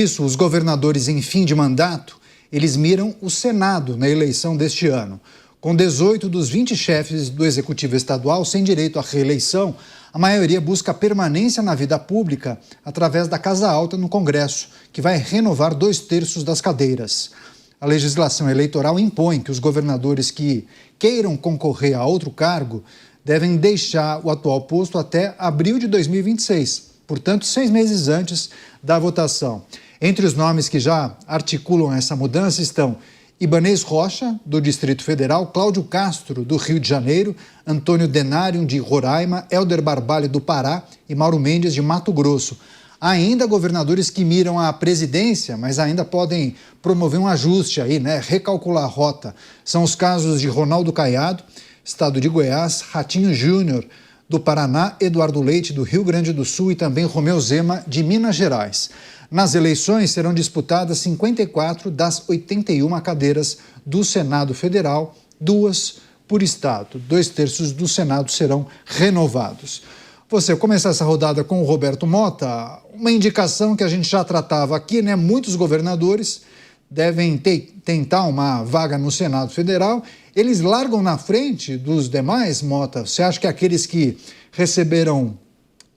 Isso, os governadores em fim de mandato, eles miram o Senado na eleição deste ano. Com 18 dos 20 chefes do Executivo Estadual sem direito à reeleição, a maioria busca permanência na vida pública através da Casa Alta no Congresso, que vai renovar 2/3 das cadeiras. A legislação eleitoral impõe que os governadores que queiram concorrer a outro cargo devem deixar o atual posto até abril de 2026, portanto, 6 meses antes da votação. Entre os nomes que já articulam essa mudança estão Ibanez Rocha, do Distrito Federal, Cláudio Castro, do Rio de Janeiro, Antônio Denário, de Roraima, Helder Barbalho, do Pará e Mauro Mendes, de Mato Grosso. Há ainda governadores que miram a presidência, mas ainda podem promover um ajuste aí, recalcular a rota. São os casos de Ronaldo Caiado, estado de Goiás, Ratinho Júnior, do Paraná, Eduardo Leite, do Rio Grande do Sul e também Romeu Zema, de Minas Gerais. Nas eleições serão disputadas 54 das 81 cadeiras do Senado Federal, 2 por estado. 2/3 do Senado serão renovados. Você começar essa rodada com o Roberto Mota, uma indicação que a gente já tratava aqui, Muitos governadores devem tentar uma vaga no Senado Federal. Eles largam na frente dos demais, Mota? Você acha que aqueles que receberam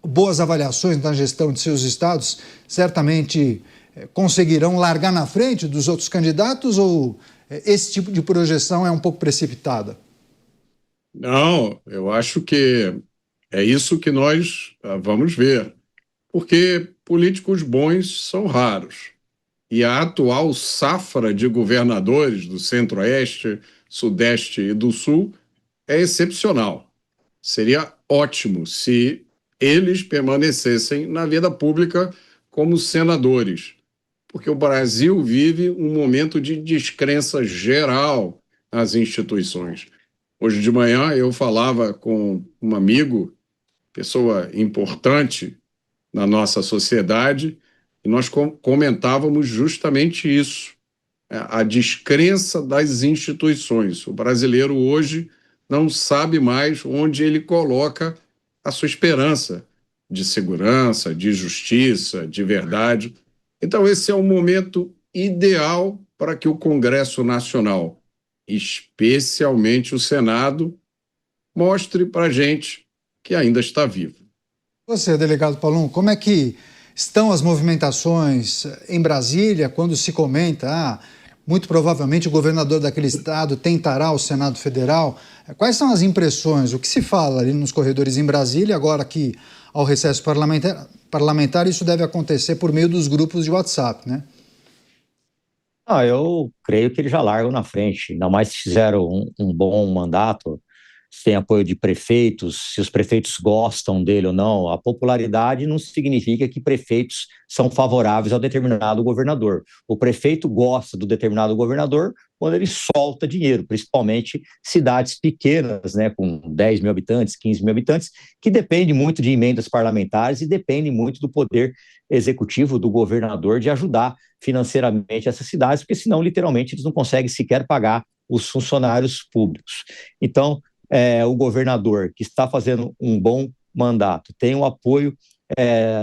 boas avaliações na gestão de seus estados certamente conseguirão largar na frente dos outros candidatos, ou esse tipo de projeção é um pouco precipitada? Não, eu acho que é isso que nós vamos ver, porque políticos bons são raros. E a atual safra de governadores do Centro-Oeste, Sudeste e do Sul é excepcional. Seria ótimo se eles permanecessem na vida pública como senadores, porque o Brasil vive um momento de descrença geral nas instituições. Hoje de manhã eu falava com um amigo, pessoa importante na nossa sociedade, e nós comentávamos justamente isso, a descrença das instituições. O brasileiro hoje não sabe mais onde ele coloca a sua esperança de segurança, de justiça, de verdade. Então, esse é o momento ideal para que o Congresso Nacional, especialmente o Senado, mostre para a gente que ainda está vivo. Você, delegado Paulum, como é que estão as movimentações em Brasília quando se comenta, muito provavelmente o governador daquele estado tentará o Senado Federal? Quais são as impressões? O que se fala ali nos corredores em Brasília, agora que ao recesso parlamentar isso deve acontecer por meio dos grupos de WhatsApp, Eu creio que eles já largam na frente, ainda mais se fizeram um bom mandato, se tem apoio de prefeitos, se os prefeitos gostam dele ou não. A popularidade não significa que prefeitos são favoráveis ao determinado governador. O prefeito gosta do determinado governador quando ele solta dinheiro, principalmente cidades pequenas, com 10 mil habitantes, 15 mil habitantes, que dependem muito de emendas parlamentares e dependem muito do poder executivo do governador de ajudar financeiramente essas cidades, porque senão, literalmente, eles não conseguem sequer pagar os funcionários públicos. Então, o governador, que está fazendo um bom mandato, tem o apoio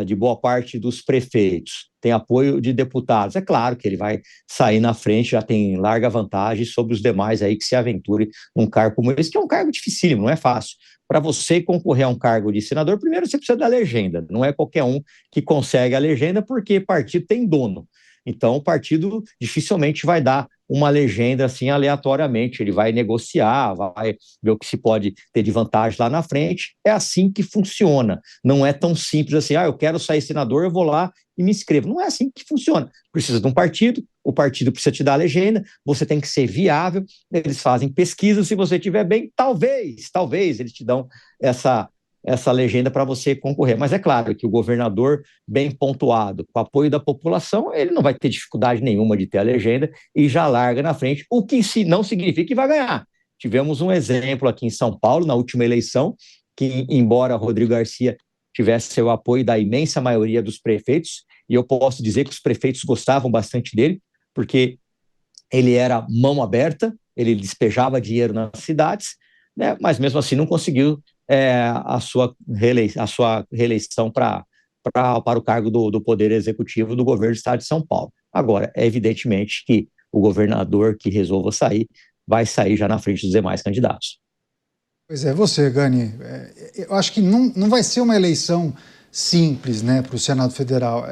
de boa parte dos prefeitos, tem apoio de deputados. É claro que ele vai sair na frente, já tem larga vantagem sobre os demais aí que se aventurem num cargo como esse, que é um cargo dificílimo, não é fácil. Para você concorrer a um cargo de senador, primeiro você precisa da legenda. Não é qualquer um que consegue a legenda, porque partido tem dono. Então, o partido dificilmente vai dar uma legenda assim aleatoriamente, ele vai negociar, vai ver o que se pode ter de vantagem lá na frente. É assim que funciona. Não é tão simples assim, eu quero sair senador, eu vou lá e me inscrevo. Não é assim que funciona. Precisa de um partido, o partido precisa te dar a legenda, você tem que ser viável, eles fazem pesquisa, se você estiver bem, talvez eles te dão essa legenda para você concorrer. Mas é claro que o governador bem pontuado, com apoio da população, ele não vai ter dificuldade nenhuma de ter a legenda e já larga na frente, o que não significa que vai ganhar. Tivemos um exemplo aqui em São Paulo, na última eleição, que embora Rodrigo Garcia tivesse o apoio da imensa maioria dos prefeitos, e eu posso dizer que os prefeitos gostavam bastante dele, porque ele era mão aberta, ele despejava dinheiro nas cidades, mas mesmo assim não conseguiu a sua reeleição para para o cargo do Poder Executivo do governo do Estado de São Paulo. Agora, é evidentemente que o governador que resolva sair vai sair já na frente dos demais candidatos. Pois é, você, Gani, eu acho que não vai ser uma eleição simples, né, para o Senado Federal.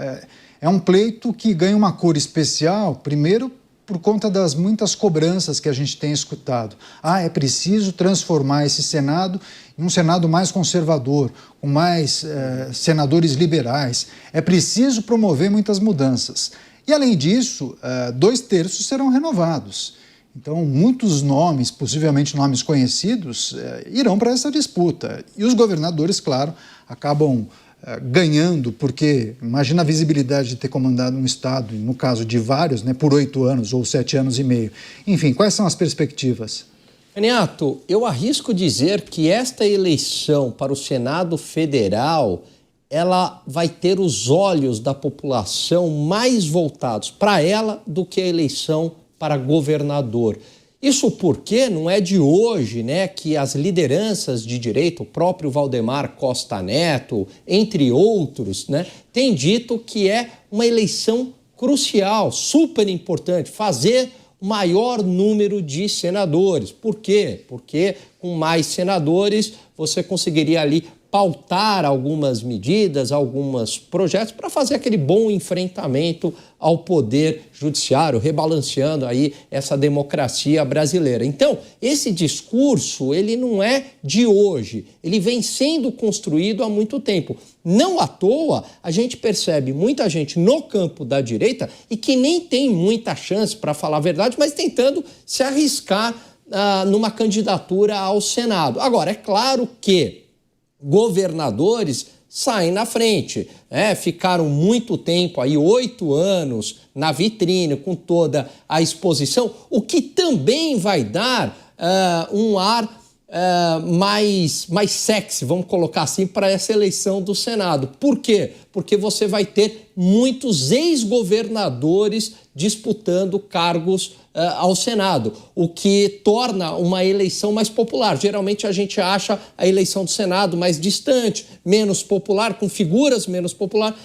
É um pleito que ganha uma cor especial, primeiro por conta das muitas cobranças que a gente tem escutado. É preciso transformar esse Senado em um Senado mais conservador, com mais senadores liberais. É preciso promover muitas mudanças. E, além disso, 2/3 serão renovados. Então, muitos nomes, possivelmente nomes conhecidos, irão para essa disputa. E os governadores, claro, acabam ganhando, porque imagina a visibilidade de ter comandado um estado, no caso de vários, né, por 8 anos ou 7 anos e meio. Enfim, quais são as perspectivas? Renato, eu arrisco dizer que esta eleição para o Senado Federal, ela vai ter os olhos da população mais voltados para ela do que a eleição para governador. Isso porque não é de hoje, né, que as lideranças de direita, o próprio Valdemar Costa Neto, entre outros, né, têm dito que é uma eleição crucial, super importante, fazer o maior número de senadores. Por quê? Porque com mais senadores você conseguiria ali pautar algumas medidas, alguns projetos para fazer aquele bom enfrentamento ao poder judiciário, rebalanceando aí essa democracia brasileira. Então, esse discurso, ele não é de hoje, ele vem sendo construído há muito tempo. Não à toa, a gente percebe muita gente no campo da direita e que nem tem muita chance, para falar a verdade, mas tentando se arriscar numa candidatura ao Senado. Agora, é claro que governadores saem na frente, ficaram muito tempo, aí 8 anos na vitrine, com toda a exposição, o que também vai dar um ar mais sexy, vamos colocar assim, para essa eleição do Senado. Por quê? Porque você vai ter muitos ex-governadores disputando cargos ao Senado, o que torna uma eleição mais popular. Geralmente a gente acha a eleição do Senado mais distante, menos popular, com figuras menos populares.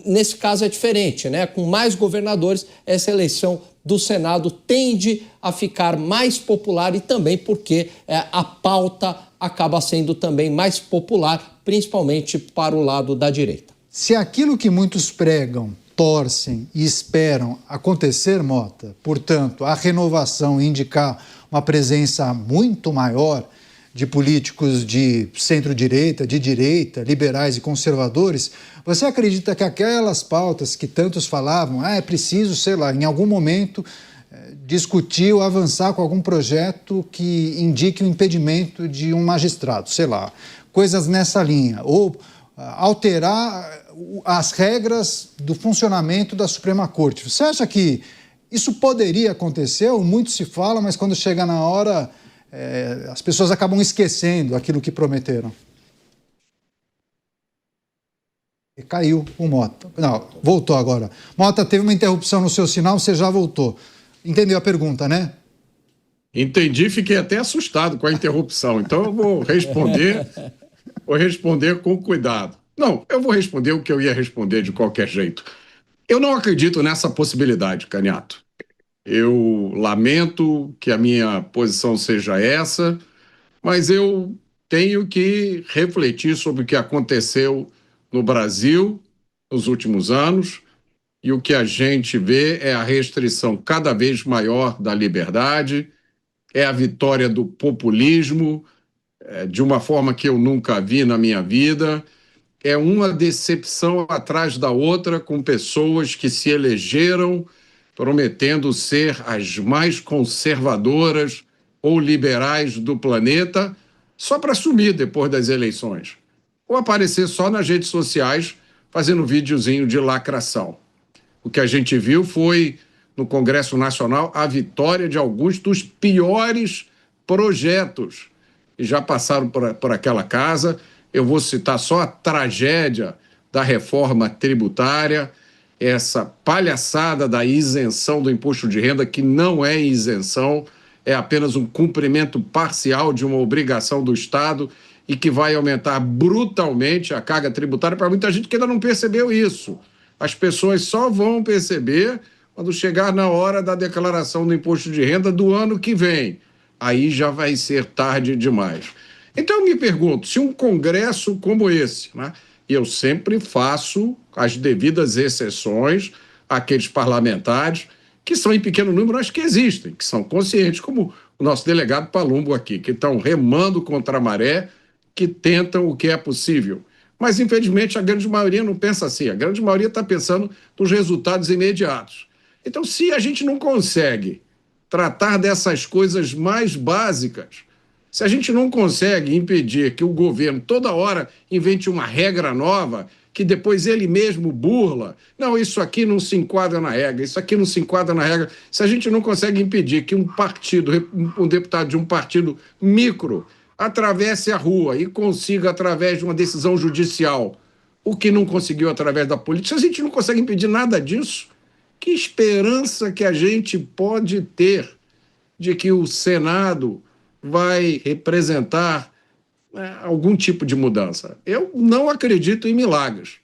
Nesse caso é diferente, né? Com mais governadores, essa eleição do Senado tende a ficar mais popular e também porque a pauta acaba sendo também mais popular, principalmente para o lado da direita. Se aquilo que muitos pregam, torcem e esperam acontecer, Mota, portanto, a renovação indicar uma presença muito maior de políticos de centro-direita, de direita, liberais e conservadores, você acredita que aquelas pautas que tantos falavam, é preciso, sei lá, em algum momento discutir ou avançar com algum projeto que indique o impedimento de um magistrado, sei lá, coisas nessa linha, ou alterar as regras do funcionamento da Suprema Corte. Você acha que isso poderia acontecer? Ou muito se fala, mas quando chega na hora, as pessoas acabam esquecendo aquilo que prometeram. E caiu o Mota. Não, voltou agora. Mota, teve uma interrupção no seu sinal, você já voltou. Entendeu a pergunta, né? Entendi, fiquei até assustado com a interrupção. Então eu vou responder com cuidado. Não, eu vou responder o que eu ia responder de qualquer jeito. Eu não acredito nessa possibilidade, Caniato. Eu lamento que a minha posição seja essa, mas eu tenho que refletir sobre o que aconteceu no Brasil nos últimos anos, e o que a gente vê é a restrição cada vez maior da liberdade, é a vitória do populismo, de uma forma que eu nunca vi na minha vida. É uma decepção atrás da outra, com pessoas que se elegeram prometendo ser as mais conservadoras ou liberais do planeta, só para sumir depois das eleições, ou aparecer só nas redes sociais fazendo videozinho de lacração. O que a gente viu foi, no Congresso Nacional, a vitória de alguns dos piores projetos que já passaram por aquela casa. Eu vou citar só a tragédia da reforma tributária, essa palhaçada da isenção do imposto de renda, que não é isenção, é apenas um cumprimento parcial de uma obrigação do Estado, e que vai aumentar brutalmente a carga tributária para muita gente que ainda não percebeu isso. As pessoas só vão perceber quando chegar na hora da declaração do imposto de renda do ano que vem. Aí já vai ser tarde demais. Então eu me pergunto, se um congresso como esse, né, e eu sempre faço as devidas exceções àqueles parlamentares que são em pequeno número, mas que existem, que são conscientes, como o nosso delegado Palumbo aqui, que estão remando contra a maré, que tentam o que é possível. Mas, infelizmente, a grande maioria não pensa assim. A grande maioria está pensando nos resultados imediatos. Então, se a gente não consegue tratar dessas coisas mais básicas, se a gente não consegue impedir que o governo toda hora invente uma regra nova, que depois ele mesmo burla, não, isso aqui não se enquadra na regra, isso aqui não se enquadra na regra, se a gente não consegue impedir que um deputado de um partido micro atravesse a rua e consiga, através de uma decisão judicial, o que não conseguiu através da política, se a gente não consegue impedir nada disso, que esperança que a gente pode ter de que o Senado vai representar algum tipo de mudança? Eu não acredito em milagres.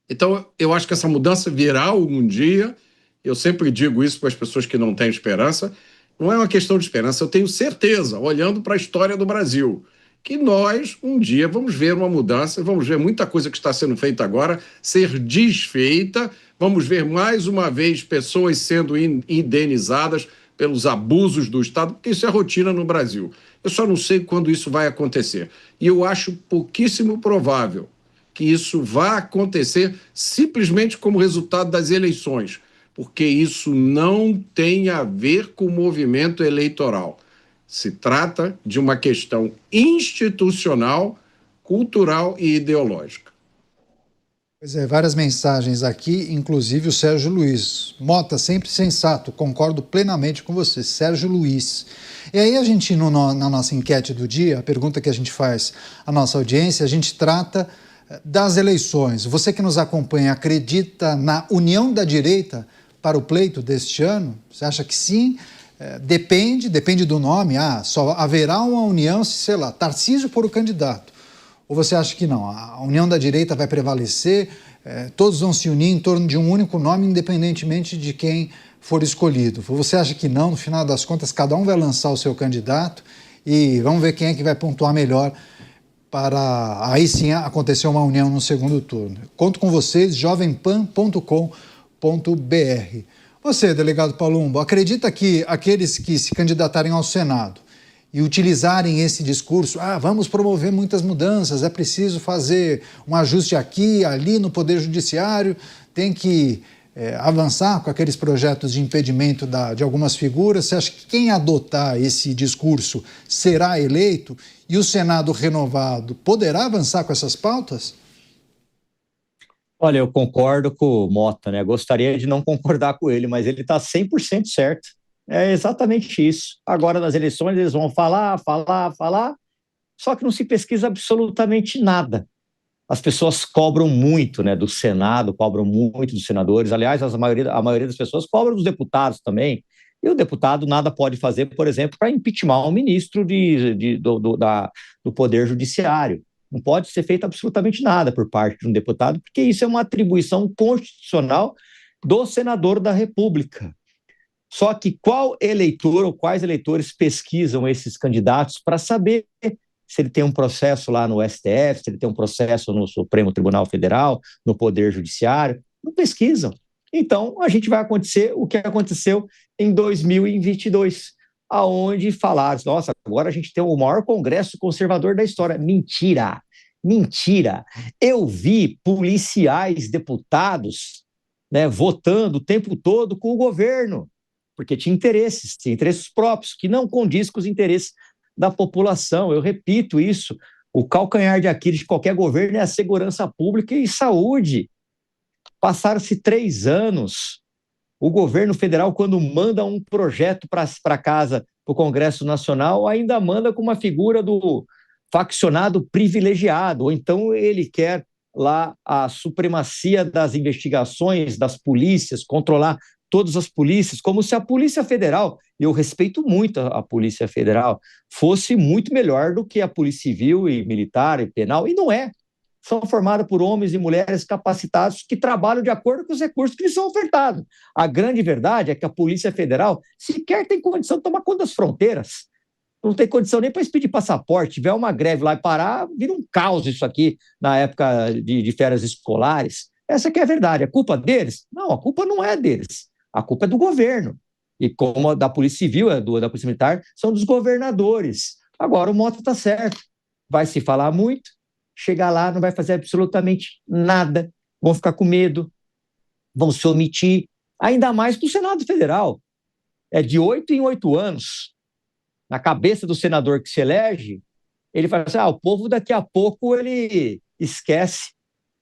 Então, eu acho que essa mudança virá algum dia. Eu sempre digo isso para as pessoas que não têm esperança. Não é uma questão de esperança, eu tenho certeza, olhando para a história do Brasil, que nós, um dia, vamos ver uma mudança, vamos ver muita coisa que está sendo feita agora ser desfeita, vamos ver mais uma vez pessoas sendo indenizadas pelos abusos do Estado, porque isso é rotina no Brasil. Eu só não sei quando isso vai acontecer. E eu acho pouquíssimo provável que isso vá acontecer simplesmente como resultado das eleições, porque isso não tem a ver com o movimento eleitoral. Se trata de uma questão institucional, cultural e ideológica. Pois é, várias mensagens aqui, inclusive o Sérgio Luiz. Mota, sempre sensato, concordo plenamente com você, Sérgio Luiz. E aí a gente, na nossa enquete do dia, a pergunta que a gente faz à nossa audiência, a gente trata das eleições. Você que nos acompanha, acredita na união da direita para o pleito deste ano? Você acha que sim? Depende do nome. Só haverá uma união se, sei lá, Tarcísio for o candidato. Ou você acha que não? A união da direita vai prevalecer, todos vão se unir em torno de um único nome, independentemente de quem for escolhido. Ou você acha que não? No final das contas, cada um vai lançar o seu candidato e vamos ver quem é que vai pontuar melhor para aí sim acontecer uma união no segundo turno. Conto com vocês, jovempan.com.br. Você, delegado Palumbo, acredita que aqueles que se candidatarem ao Senado e utilizarem esse discurso, vamos promover muitas mudanças, é preciso fazer um ajuste aqui, ali no Poder Judiciário, tem que avançar com aqueles projetos de impedimento de algumas figuras, você acha que quem adotar esse discurso será eleito e o Senado renovado poderá avançar com essas pautas? Olha, eu concordo com o Mota, né? Gostaria de não concordar com ele, mas ele está 100% certo. É exatamente isso. Agora, nas eleições, eles vão falar, só que não se pesquisa absolutamente nada. As pessoas cobram muito, né, do Senado, cobram muito dos senadores. Aliás, a maioria das pessoas cobram dos deputados também. E o deputado nada pode fazer, por exemplo, para impeachment um ministro do Poder Judiciário. Não pode ser feito absolutamente nada por parte de um deputado, porque isso é uma atribuição constitucional do senador da República. Só que qual eleitor ou quais eleitores pesquisam esses candidatos para saber se ele tem um processo lá no STF, se ele tem um processo no Supremo Tribunal Federal, no Poder Judiciário? Não pesquisam. Então, a gente vai acontecer o que aconteceu em 2022, aonde falaram, nossa, agora a gente tem o maior congresso conservador da história. Mentira, mentira. Eu vi policiais, deputados, né, votando o tempo todo com o governo, porque tinha interesses próprios, que não condiz com os interesses da população. Eu repito isso, o calcanhar de Aquiles de qualquer governo é a segurança pública e saúde. Passaram-se 3 anos, o governo federal, quando manda um projeto para casa, para o Congresso Nacional, ainda manda com uma figura do faccionado privilegiado, ou então ele quer lá a supremacia das investigações, das polícias, controlar todas as polícias, como se a Polícia Federal eu respeito muito a Polícia Federal, fosse muito melhor do que a Polícia Civil e Militar e Penal, e não é. São formadas por homens e mulheres capacitados que trabalham de acordo com os recursos que lhes são ofertados. A grande verdade é que a Polícia Federal sequer tem condição de tomar conta das fronteiras. Não tem condição nem para expedir passaporte. Se tiver uma greve lá e parar, vira um caos isso aqui na época de férias escolares. Essa que é a verdade. A culpa deles? Não, a culpa não é deles. A culpa é do governo. E como a da Polícia Civil, da Polícia Militar, são dos governadores. Agora o Mota está certo. Vai se falar muito, chegar lá não vai fazer absolutamente nada. Vão ficar com medo, vão se omitir. Ainda mais que o Senado Federal. É de 8 em 8 anos. Na cabeça do senador que se elege, ele fala assim, o povo daqui a pouco ele esquece.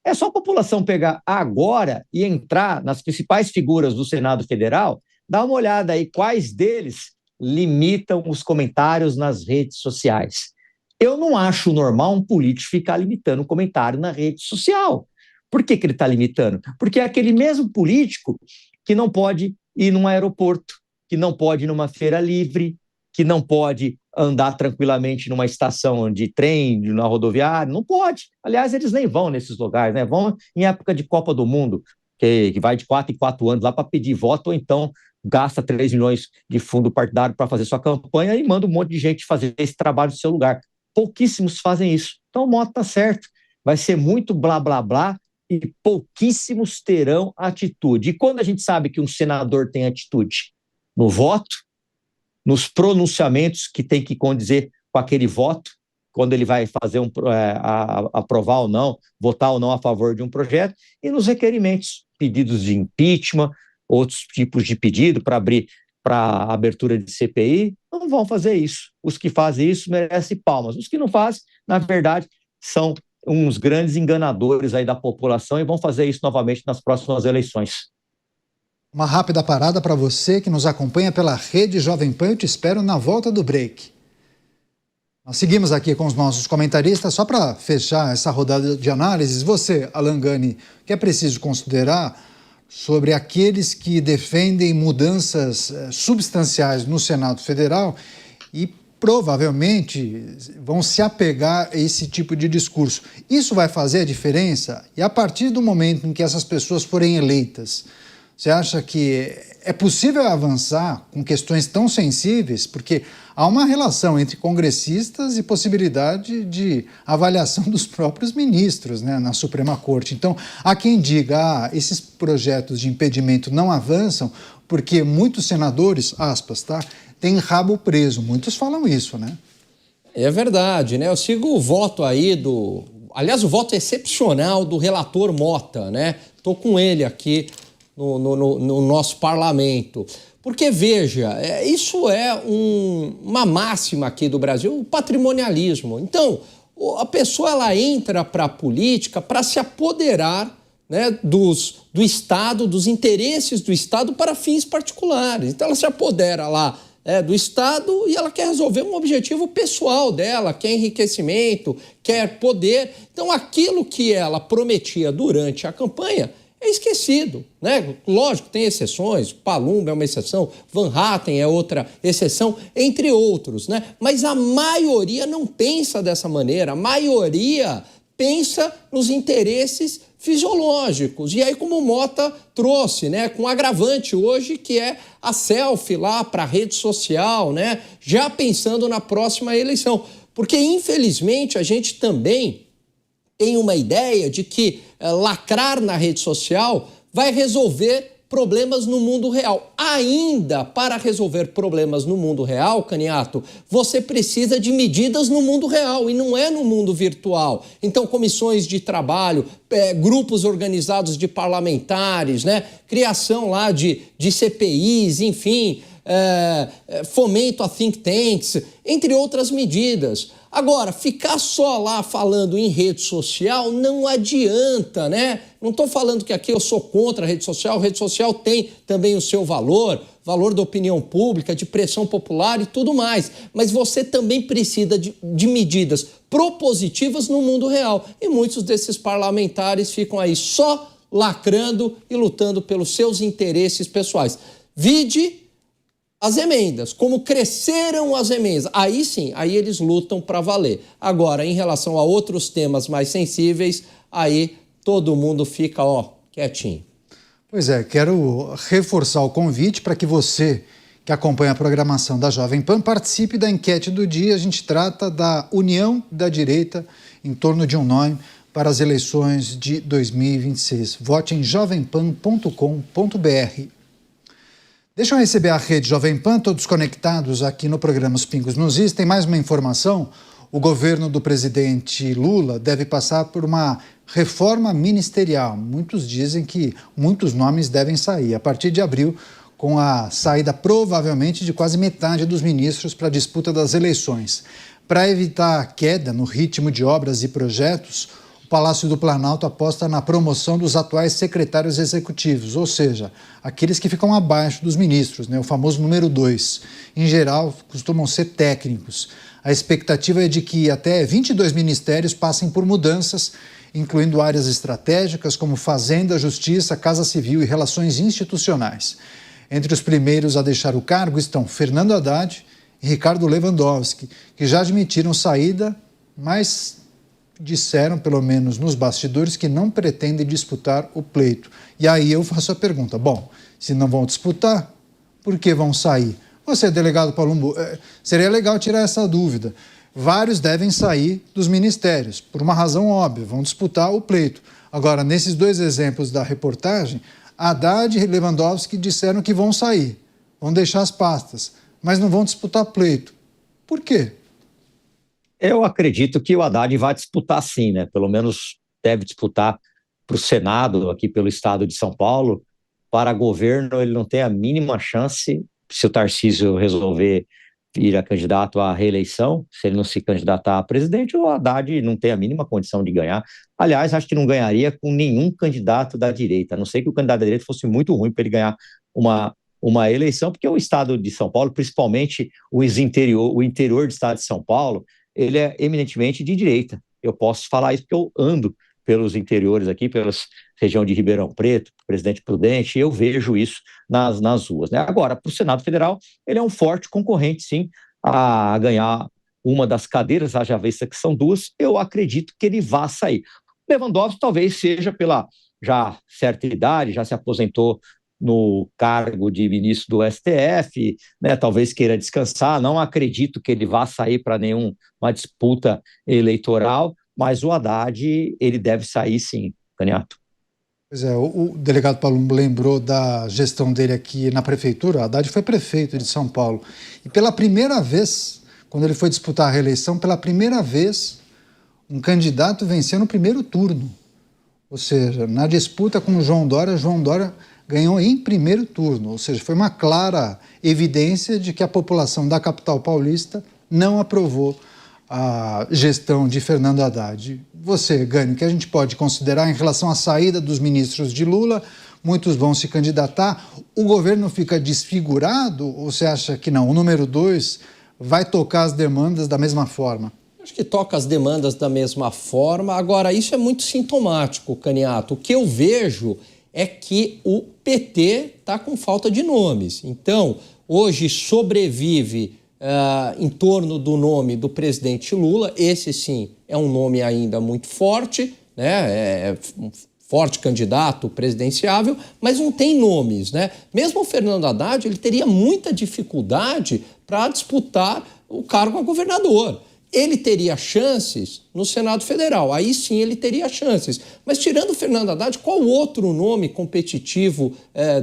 É só a população pegar agora e entrar nas principais figuras do Senado Federal, dá uma olhada aí quais deles limitam os comentários nas redes sociais. Eu não acho normal um político ficar limitando o comentário na rede social. Por que ele está limitando? Porque é aquele mesmo político que não pode ir num aeroporto, que não pode ir numa feira livre, que não pode andar tranquilamente numa estação de trem, na rodoviária, não pode. Aliás, eles nem vão nesses lugares, né? Vão em época de Copa do Mundo, que vai de 4 em 4 anos lá para pedir voto, ou então gasta 3 milhões de fundo partidário para fazer sua campanha e manda um monte de gente fazer esse trabalho no seu lugar. Pouquíssimos fazem isso. Então o Mota está certo. Vai ser muito blá, blá, blá e pouquíssimos terão atitude. E quando a gente sabe que um senador tem atitude? No voto, nos pronunciamentos que tem que condizer com aquele voto, quando ele vai fazer aprovar ou não, votar ou não a favor de um projeto, e nos requerimentos, pedidos de impeachment, outros tipos de pedido para abrir para a abertura de CPI, não vão fazer isso. Os que fazem isso merecem palmas. Os que não fazem, na verdade, são uns grandes enganadores aí da população e vão fazer isso novamente nas próximas eleições. Uma rápida parada para você que nos acompanha pela Rede Jovem Pan. Eu te espero na volta do break. Nós seguimos aqui com os nossos comentaristas. Só para fechar essa rodada de análises, você, Alan Gani, o que é preciso considerar sobre aqueles que defendem mudanças substanciais no Senado Federal e provavelmente vão se apegar a esse tipo de discurso. Isso vai fazer a diferença? E a partir do momento em que essas pessoas forem eleitas, você acha que é possível avançar com questões tão sensíveis? Porque há uma relação entre congressistas e possibilidade de avaliação dos próprios ministros, né, na Suprema Corte. Então, há quem diga, esses projetos de impedimento não avançam porque muitos senadores, aspas, tá, têm rabo preso. Muitos falam isso, né? É verdade, né? Eu sigo o voto aí aliás, o voto excepcional do relator Mota, né? Estou com ele aqui no nosso parlamento. Porque, veja, isso é uma máxima aqui do Brasil, o patrimonialismo. Então, a pessoa ela entra para a política para se apoderar, né, do Estado, dos interesses do Estado para fins particulares. Então, ela se apodera lá do Estado e ela quer resolver um objetivo pessoal dela, quer enriquecimento, quer poder. Então, aquilo que ela prometia durante a campanha é esquecido, né? Lógico, tem exceções, Palumbo é uma exceção, Van Hatten é outra exceção, entre outros, né? Mas a maioria não pensa dessa maneira, a maioria pensa nos interesses fisiológicos. E aí, como o Mota trouxe, né, com agravante hoje, que é a selfie lá para a rede social, né, já pensando na próxima eleição. Porque, infelizmente, a gente também tem uma ideia de que lacrar na rede social vai resolver problemas no mundo real. Ainda para resolver problemas no mundo real, Caniato, você precisa de medidas no mundo real e não é no mundo virtual. Então, comissões de trabalho, grupos organizados de parlamentares, né? Criação lá de CPIs, enfim, fomento a think tanks, entre outras medidas. Agora, ficar só lá falando em rede social não adianta, né? Não estou falando que aqui eu sou contra a rede social tem também o seu valor da opinião pública, de pressão popular e tudo mais. Mas você também precisa de medidas propositivas no mundo real. E muitos desses parlamentares ficam aí só lacrando e lutando pelos seus interesses pessoais. Vide as emendas, como cresceram as emendas. Aí sim, aí eles lutam para valer. Agora, em relação a outros temas mais sensíveis, aí todo mundo fica, quietinho. Pois é, quero reforçar o convite para que você, que acompanha a programação da Jovem Pan, participe da enquete do dia. A gente trata da união da direita em torno de um nome para as eleições de 2026. Vote em jovempan.com.br. Deixa eu receber a rede Jovem Pan, todos conectados aqui no programa Os Pingos nos Is. Tem mais uma informação. O governo do presidente Lula deve passar por uma reforma ministerial. Muitos dizem que muitos nomes devem sair a partir de abril, com a saída provavelmente de quase metade dos ministros para a disputa das eleições. Para evitar a queda no ritmo de obras e projetos, o Palácio do Planalto aposta na promoção dos atuais secretários executivos, ou seja, aqueles que ficam abaixo dos ministros, o famoso número 2. Em geral, costumam ser técnicos. A expectativa é de que até 22 ministérios passem por mudanças, incluindo áreas estratégicas como Fazenda, Justiça, Casa Civil e Relações Institucionais. Entre os primeiros a deixar o cargo estão Fernando Haddad e Ricardo Lewandowski, que já admitiram saída, mas disseram, pelo menos nos bastidores, que não pretendem disputar o pleito. E aí eu faço a pergunta, se não vão disputar, por que vão sair? Você, delegado Palumbo, seria legal tirar essa dúvida. Vários devem sair dos ministérios, por uma razão óbvia, vão disputar o pleito. Agora, nesses dois exemplos da reportagem, Haddad e Lewandowski disseram que vão sair, vão deixar as pastas, mas não vão disputar pleito. Por quê? Eu acredito que o Haddad vai disputar sim, Pelo menos deve disputar para o Senado, aqui pelo estado de São Paulo. Para governo, ele não tem a mínima chance, se o Tarcísio resolver ir a candidato à reeleição, se ele não se candidatar a presidente, o Haddad não tem a mínima condição de ganhar. Aliás, acho que não ganharia com nenhum candidato da direita, a não ser que o candidato da direita fosse muito ruim para ele ganhar uma eleição, porque o estado de São Paulo, principalmente o interior do estado de São Paulo, ele é eminentemente de direita. Eu posso falar isso porque eu ando pelos interiores aqui, pela região de Ribeirão Preto, Presidente Prudente, e eu vejo isso nas ruas. Agora, para o Senado Federal, ele é um forte concorrente, sim, a ganhar uma das cadeiras, haja vista que são duas. Eu acredito que ele vá sair. Lewandowski talvez seja pela já certa idade, já se aposentou no cargo de ministro do STF, talvez queira descansar. Não acredito que ele vá sair para nenhuma disputa eleitoral, mas o Haddad, ele deve sair sim, Caniato. Pois é, o delegado Palumbo lembrou da gestão dele aqui na prefeitura. O Haddad foi prefeito de São Paulo e pela primeira vez, quando ele foi disputar a reeleição, pela primeira vez, um candidato venceu no primeiro turno. Ou seja, na disputa com o João Dória ganhou em primeiro turno, ou seja, foi uma clara evidência de que a população da capital paulista não aprovou a gestão de Fernando Haddad. Você, Gânio, o que a gente pode considerar em relação à saída dos ministros de Lula? Muitos vão se candidatar. O governo fica desfigurado ou você acha que não? O número 2 vai tocar as demandas da mesma forma? Acho que toca as demandas da mesma forma. Agora, isso é muito sintomático, Caniato. O que eu vejo é que o PT está com falta de nomes. Então, hoje sobrevive em torno do nome do presidente Lula. Esse, sim, é um nome ainda muito forte, é um forte candidato presidenciável, mas não tem nomes, Mesmo o Fernando Haddad, ele teria muita dificuldade para disputar o cargo a governador. Ele teria chances no Senado Federal, aí sim ele teria chances. Mas tirando o Fernando Haddad, qual outro nome competitivo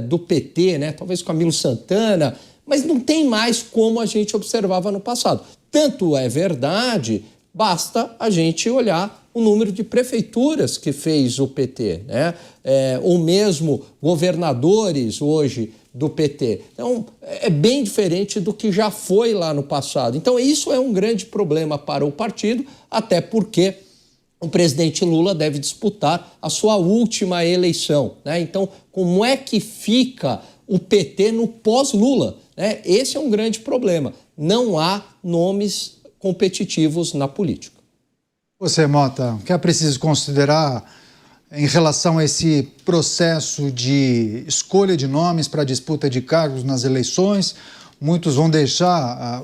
do PT, Talvez Camilo Santana, mas não tem mais como a gente observava no passado. Tanto é verdade, basta a gente olhar o número de prefeituras que fez o PT, ou mesmo governadores hoje do PT. Então, é bem diferente do que já foi lá no passado. Então, isso é um grande problema para o partido, até porque o presidente Lula deve disputar a sua última eleição, Então, como é que fica o PT no pós-Lula? Esse é um grande problema. Não há nomes competitivos na política. Você, Mota, o que é preciso considerar em relação a esse processo de escolha de nomes para disputa de cargos nas eleições? muitos vão deixar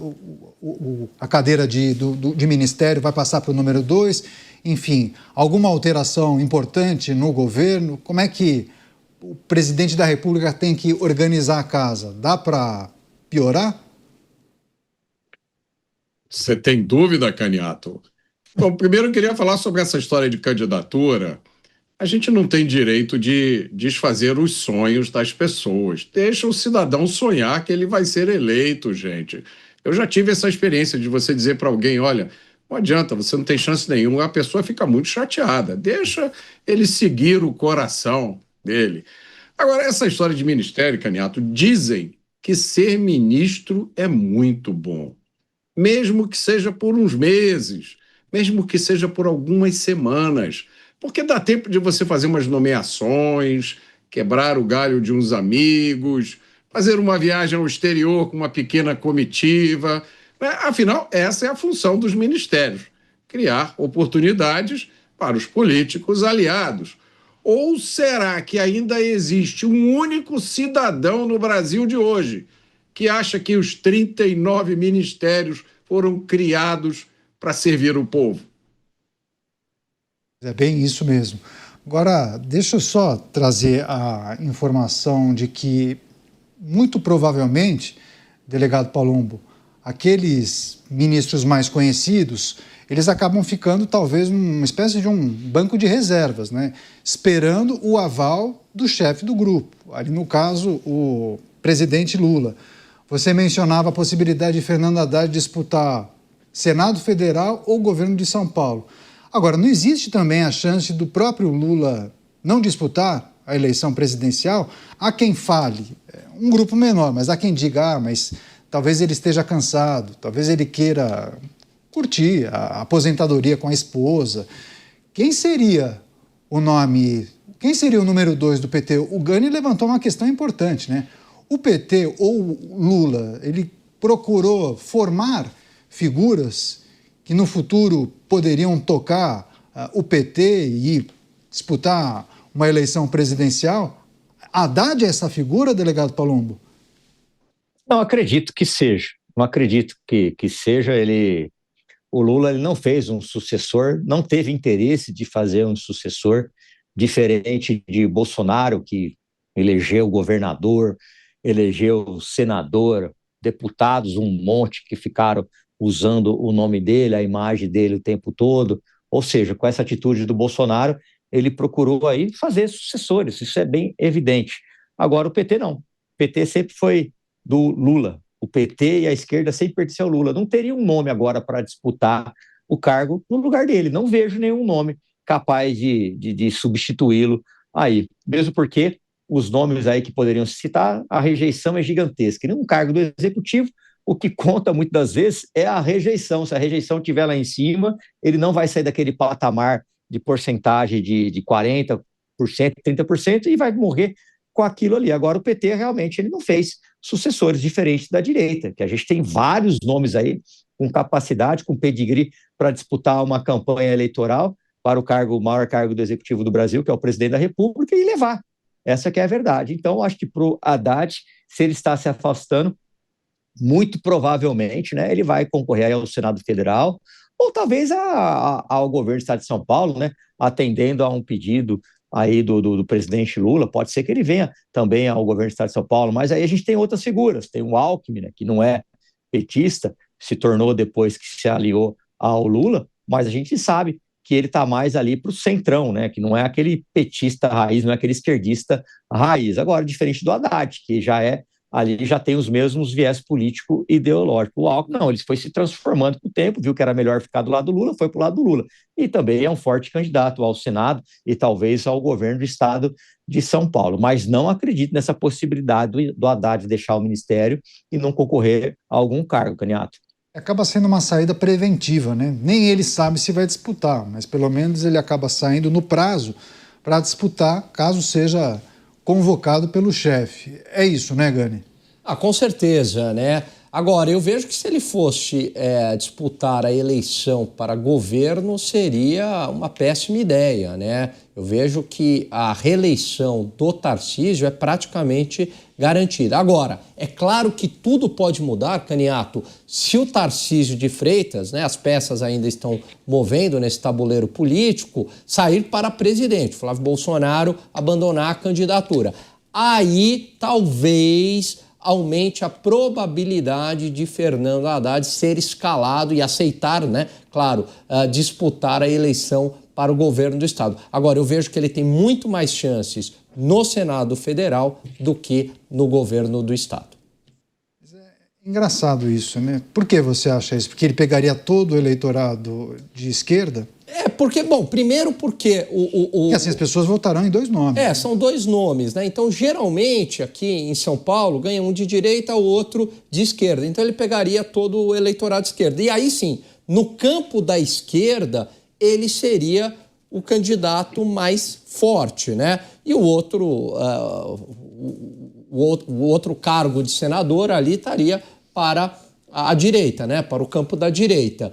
a cadeira de ministério, vai passar para o número 2. Enfim, alguma alteração importante no governo? Como é que o presidente da República tem que organizar a casa? Dá para piorar? Você tem dúvida, Caniato? Bom, primeiro eu queria falar sobre essa história de candidatura. A gente não tem direito de desfazer os sonhos das pessoas. Deixa o cidadão sonhar que ele vai ser eleito, gente. Eu já tive essa experiência de você dizer para alguém, olha, não adianta, você não tem chance nenhuma, a pessoa fica muito chateada. Deixa ele seguir o coração dele. Agora, essa história de ministério, Caniato, dizem que ser ministro é muito bom. Mesmo que seja por uns meses, mesmo que seja por algumas semanas, porque dá tempo de você fazer umas nomeações, quebrar o galho de uns amigos, fazer uma viagem ao exterior com uma pequena comitiva, né? Afinal, essa é a função dos ministérios, criar oportunidades para os políticos aliados. Ou será que ainda existe um único cidadão no Brasil de hoje que acha que os 39 ministérios foram criados para servir o povo? É bem isso mesmo. Agora, deixa eu só trazer a informação de que, muito provavelmente, delegado Palumbo, aqueles ministros mais conhecidos, eles acabam ficando talvez numa espécie de um banco de reservas, né? Esperando o aval do chefe do grupo, ali no caso o presidente Lula. Você mencionava a possibilidade de Fernando Haddad disputar Senado Federal ou governo de São Paulo. Agora, não existe também a chance do próprio Lula não disputar a eleição presidencial? Há quem fale, um grupo menor, mas há quem diga, mas talvez ele esteja cansado, talvez ele queira curtir a aposentadoria com a esposa. Quem seria o número 2 do PT? O Gani levantou uma questão importante, né? O PT ou o Lula, ele procurou formar figuras que no futuro poderiam tocar o PT e disputar uma eleição presidencial? Haddad é essa figura, delegado Palumbo? Não acredito que seja. Não acredito que seja. O Lula ele não fez um sucessor, não teve interesse de fazer um sucessor, diferente de Bolsonaro, que elegeu governador, elegeu senador, deputados, um monte que ficaram usando o nome dele, a imagem dele o tempo todo. Ou seja, com essa atitude do Bolsonaro, ele procurou aí fazer sucessores, isso é bem evidente. Agora o PT não. O PT sempre foi do Lula. O PT e a esquerda sempre pertenceu ao Lula. Não teria um nome agora para disputar o cargo no lugar dele. Não vejo nenhum nome capaz de substituí-lo aí. Mesmo porque os nomes aí que poderiam se citar, a rejeição é gigantesca. E num cargo do executivo, o que conta muitas das vezes é a rejeição. Se a rejeição estiver lá em cima, ele não vai sair daquele patamar de porcentagem de 40%, 30% e vai morrer com aquilo ali. Agora o PT realmente ele não fez sucessores diferentes da direita, que a gente tem vários nomes aí com capacidade, com pedigree para disputar uma campanha eleitoral para o maior cargo do executivo do Brasil, que é o presidente da República, e levar. Essa que é a verdade. Então, acho que para o Haddad, se ele está se afastando, muito provavelmente, né, ele vai concorrer aí ao Senado Federal, ou talvez ao governo do Estado de São Paulo, né, atendendo a um pedido aí do presidente Lula. Pode ser que ele venha também ao governo do Estado de São Paulo, mas aí a gente tem outras figuras. Tem o Alckmin, né, que não é petista, se tornou depois que se aliou ao Lula, mas a gente sabe que ele está mais ali para o centrão, né, que não é aquele petista raiz, não é aquele esquerdista raiz. Agora, diferente do Haddad, que ali já tem os mesmos viés político e ideológico. O Alckmin, não, ele foi se transformando com o tempo, viu que era melhor ficar do lado do Lula, foi para o lado do Lula. E também é um forte candidato ao Senado e talvez ao governo do estado de São Paulo. Mas não acredito nessa possibilidade do Haddad deixar o ministério e não concorrer a algum cargo, Caniato. Acaba sendo uma saída preventiva, né? Nem ele sabe se vai disputar, mas pelo menos ele acaba saindo no prazo para disputar, caso seja convocado pelo chefe. É isso, né, Gani? Com certeza, né? Agora, eu vejo que se ele fosse disputar a eleição para governo, seria uma péssima ideia, né? Eu vejo que a reeleição do Tarcísio é praticamente garantida. Agora, é claro que tudo pode mudar, Caniato, se o Tarcísio de Freitas, né, as peças ainda estão movendo nesse tabuleiro político, sair para presidente, Flávio Bolsonaro abandonar a candidatura. Aí, talvez aumente a probabilidade de Fernando Haddad ser escalado e aceitar, né, claro, disputar a eleição para o governo do Estado. Agora, eu vejo que ele tem muito mais chances no Senado Federal do que no governo do Estado. É engraçado isso, né? Por que você acha isso? Porque ele pegaria todo o eleitorado de esquerda? Porque, bom, primeiro porque Porque assim, as pessoas votarão em 2 nomes. São 2 nomes, né? Então, geralmente, aqui em São Paulo, ganha um de direita, o outro de esquerda. Então, ele pegaria todo o eleitorado de esquerda. E aí, sim, no campo da esquerda, ele seria o candidato mais forte, né? E o outro cargo de senador ali estaria para a direita, né? Para o campo da direita.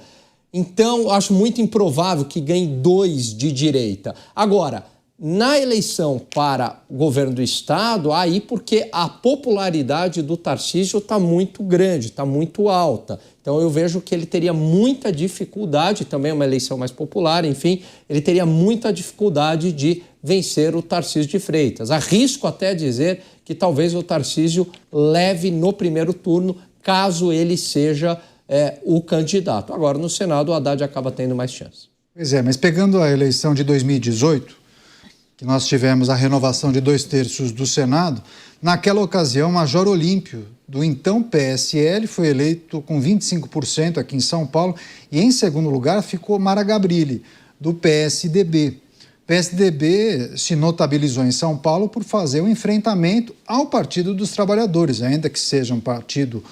Então, acho muito improvável que ganhe 2 de direita. Agora, na eleição para o governo do Estado, aí porque a popularidade do Tarcísio está muito grande, está muito alta. Então, eu vejo que ele teria muita dificuldade, também é uma eleição mais popular, enfim, ele teria muita dificuldade de vencer o Tarcísio de Freitas. Arrisco até dizer que talvez o Tarcísio leve no primeiro turno, caso ele seja o candidato. Agora, no Senado, o Haddad acaba tendo mais chance. Pois é, mas pegando a eleição de 2018, que nós tivemos a renovação de 2/3 do Senado, naquela ocasião, Major Olímpio, do então PSL, foi eleito com 25% aqui em São Paulo, e em segundo lugar ficou Mara Gabrilli, do PSDB. O PSDB se notabilizou em São Paulo por fazer um enfrentamento ao Partido dos Trabalhadores, ainda que seja um partido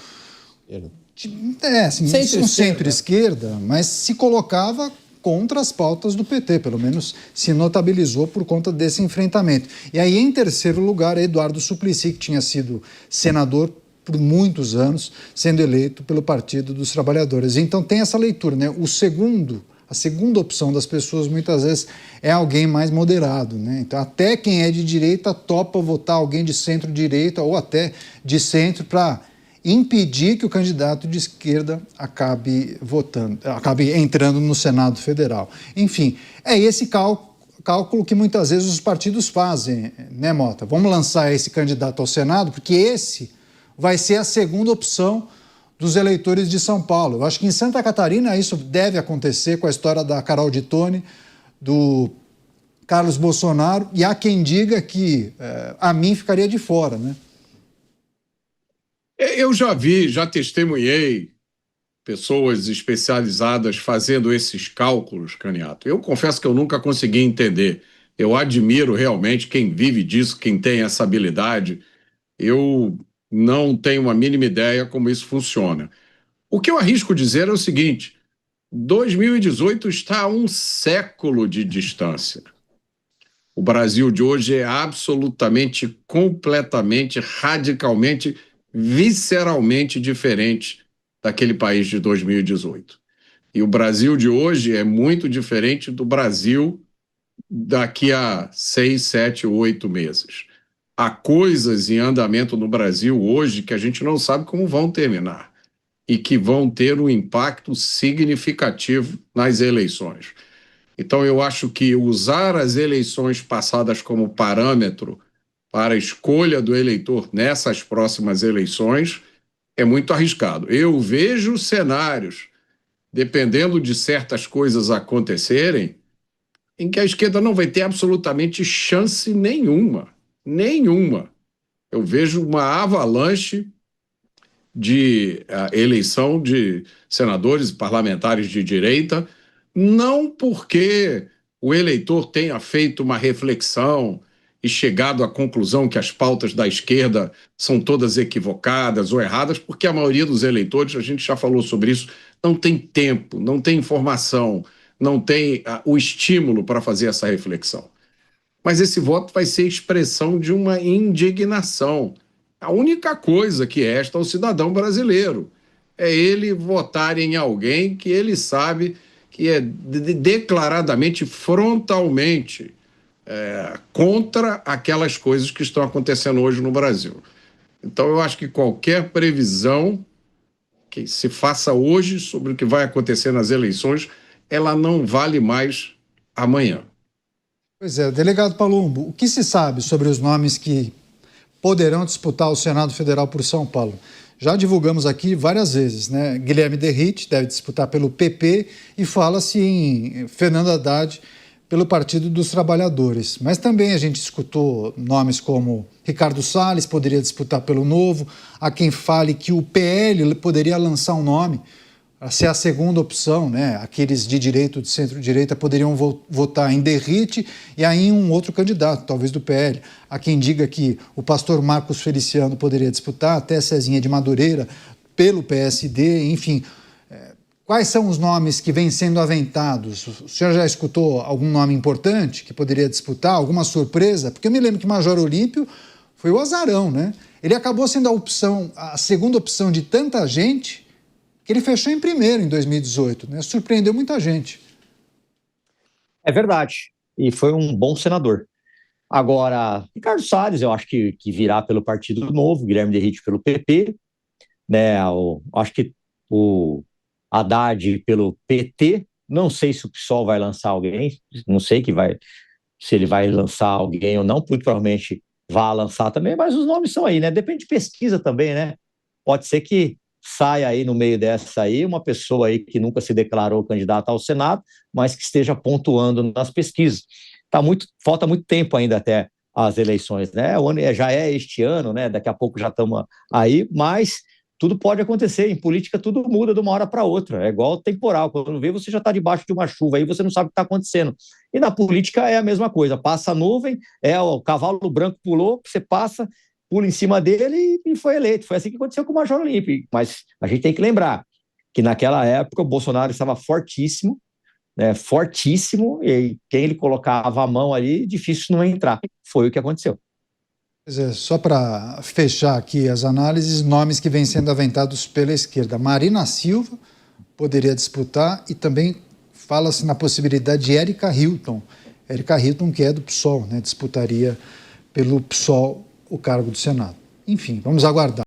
centro-esquerda, mas se colocava contra as pautas do PT, pelo menos se notabilizou por conta desse enfrentamento. E aí, em terceiro lugar, Eduardo Suplicy, que tinha sido senador por muitos anos, sendo eleito pelo Partido dos Trabalhadores. Então tem essa leitura, né? A segunda opção das pessoas, muitas vezes, é alguém mais moderado, né? Então, até quem é de direita topa votar alguém de centro-direita ou até de centro para impedir que o candidato de esquerda acabe entrando no Senado Federal. Enfim, é esse cálculo que muitas vezes os partidos fazem, né, Mota? Vamos lançar esse candidato ao Senado, porque esse vai ser a segunda opção dos eleitores de São Paulo. Eu acho que em Santa Catarina isso deve acontecer com a história da Carol de Tone, do Carlos Bolsonaro, e há quem diga que a mim ficaria de fora, né? Eu já testemunhei pessoas especializadas fazendo esses cálculos, Caniato. Eu confesso que eu nunca consegui entender. Eu admiro realmente quem vive disso, quem tem essa habilidade. Eu não tenho a mínima ideia como isso funciona. O que eu arrisco dizer é o seguinte: 2018 está a um século de distância. O Brasil de hoje é absolutamente, completamente, radicalmente, visceralmente diferente daquele país de 2018. E o Brasil de hoje é muito diferente do Brasil daqui a 6, 7, 8 meses. Há coisas em andamento no Brasil hoje que a gente não sabe como vão terminar e que vão ter um impacto significativo nas eleições. Então, eu acho que usar as eleições passadas como parâmetro para a escolha do eleitor nessas próximas eleições é muito arriscado. Eu vejo cenários, dependendo de certas coisas acontecerem, em que a esquerda não vai ter absolutamente chance nenhuma. Nenhuma. Eu vejo uma avalanche de eleição de senadores e parlamentares de direita, não porque o eleitor tenha feito uma reflexão e chegado à conclusão que as pautas da esquerda são todas equivocadas ou erradas, porque a maioria dos eleitores, a gente já falou sobre isso, não tem tempo, não tem informação, não tem o estímulo para fazer essa reflexão. Mas esse voto vai ser expressão de uma indignação. A única coisa que resta ao cidadão brasileiro é ele votar em alguém que ele sabe que é declaradamente, frontalmente contra aquelas coisas que estão acontecendo hoje no Brasil. Então, eu acho que qualquer previsão que se faça hoje sobre o que vai acontecer nas eleições, ela não vale mais amanhã. Pois é, delegado Palumbo, o que se sabe sobre os nomes que poderão disputar o Senado Federal por São Paulo? Já divulgamos aqui várias vezes, né? Guilherme Derrite deve disputar pelo PP e fala-se em Fernando Haddad pelo Partido dos Trabalhadores. Mas também a gente escutou nomes como Ricardo Salles poderia disputar pelo Novo, há quem fale que o PL poderia lançar um nome a ser a segunda opção, né? Aqueles de direita ou de centro-direita poderiam votar em Derrite e aí em um outro candidato, talvez do PL. Há quem diga que o pastor Marcos Feliciano poderia disputar, até Cezinha de Madureira, pelo PSD, enfim. Quais são os nomes que vêm sendo aventados? O senhor já escutou algum nome importante que poderia disputar? Alguma surpresa? Porque eu me lembro que Major Olímpio foi o azarão, né? Ele acabou sendo a segunda opção de tanta gente que ele fechou em primeiro em 2018, né? Surpreendeu muita gente. É verdade. E foi um bom senador. Agora, Ricardo Salles, eu acho que virá pelo Partido Novo, Guilherme Derrite pelo PP, né? Acho que o Haddad pelo PT. Não sei se o PSOL vai lançar alguém, não sei se ele vai lançar alguém ou não, muito provavelmente vai lançar também, mas os nomes são aí, né? Depende de pesquisa também, né? Pode ser que saia aí no meio dessa aí uma pessoa aí que nunca se declarou candidata ao Senado, mas que esteja pontuando nas pesquisas. Falta muito tempo ainda até as eleições, né? O ano já é este ano, né? Daqui a pouco já estamos aí, mas tudo pode acontecer. Em política tudo muda de uma hora para outra. É igual temporal. Quando vê, você já está debaixo de uma chuva aí, você não sabe o que está acontecendo. E na política é a mesma coisa. Passa a nuvem, o cavalo branco pulou, você passa, pula em cima dele e foi eleito. Foi assim que aconteceu com o Major Olímpio. Mas a gente tem que lembrar que naquela época o Bolsonaro estava fortíssimo, né? Fortíssimo, e quem ele colocava a mão ali, difícil não entrar. Foi o que aconteceu. Só para fechar aqui as análises, nomes que vêm sendo aventados pela esquerda. Marina Silva poderia disputar e também fala-se na possibilidade de Érica Hilton. Érica Hilton, que é do PSOL, né? Disputaria pelo PSOL o cargo do Senado. Enfim, vamos aguardar.